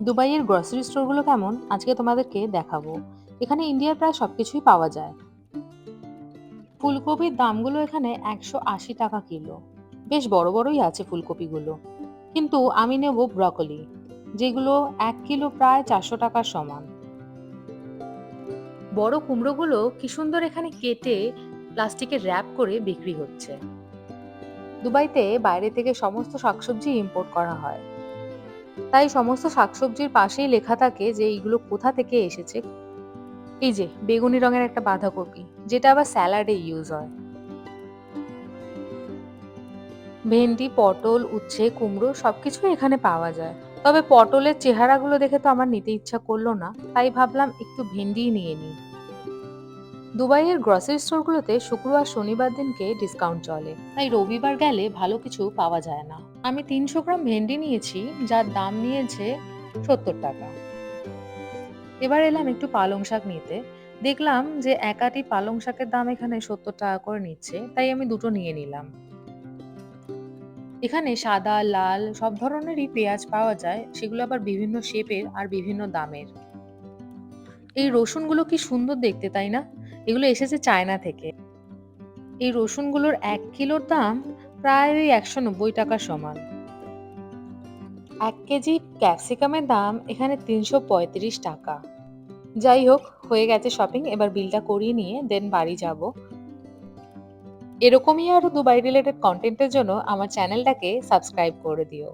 দুবাইয়ের গ্রসারি স্টোরগুলো কেমন আজকে তোমাদেরকে দেখাবো। এখানে ইন্ডিয়ার প্রায় সবকিছুই পাওয়া যায়। ফুলকপির দামগুলো এখানে 180 টাকা কিলো। বেশ বড় বড়ই আছে ফুলকপিগুলো, কিন্তু আমি নেব ব্রকলি, যেগুলো 1 কিলো প্রায় 400 টাকার সমান। বড় কুমড়োগুলো কি সুন্দর এখানে কেটে প্লাস্টিকে র্যাপ করে বিক্রি হচ্ছে। দুবাইতে বাইরে থেকে সমস্ত শাকসবজি ইম্পোর্ট করা হয়, তাই সমস্ত শাকসবজির পাশেই লেখা থাকে যে এইগুলো কোথা থেকে এসেছে। এই যে বেগুনি রঙের একটা বাঁধাকপি, যেটা আবার স্যালাডে ইউজ হয়। ভেন্ডি, পটল, উচ্ছে, কুমড়ো সবকিছুই এখানে পাওয়া যায়। তবে পটলের চেহারাগুলো দেখে তো আমার নিতে ইচ্ছা করলো না, তাই ভাবলাম একটু ভেন্ডিই নিয়ে নিই। দুবাইয়ের গ্রসারি স্টোরগুলোতে শুক্রবার শনিবার দিনকে ডিসকাউন্ট চলে, তাই রবিবার গেলে ভালো কিছু পাওয়া যায় না। আমি 300 গ্রাম ভেন্ডি নিয়েছি, যার দাম নিয়েছে 70 টাকা। এবার এলাম একটু পালং শাক নিতে। দেখলাম যে এক আঁটি পালং শাকের দাম এখানে 70 টাকা করে নিচ্ছে, তাই আমি দুটো নিয়ে নিলাম। এখানে সাদা, লাল সব ধরনেরই পেঁয়াজ পাওয়া যায়, সেগুলো আবার বিভিন্ন শেপের আর বিভিন্ন দামের। এই রসুনগুলো কি সুন্দর দেখতে, তাই না? এগুলো এসেছে চায়না থেকে। এই রসুনগুলোর 1 কিলোর দাম প্রায় ওই 190 টাকার সমান। 1 কেজি ক্যাপসিকামের দাম এখানে 335 টাকা। যাই হোক, হয়ে গেছে শপিং, এবার বিলটা করিয়ে নিয়ে দেন বাড়ি যাব। এরকমই আরো দুবাই রিলেটেড কন্টেন্টের জন্য আমার চ্যানেলটাকে সাবস্ক্রাইব করে দিও।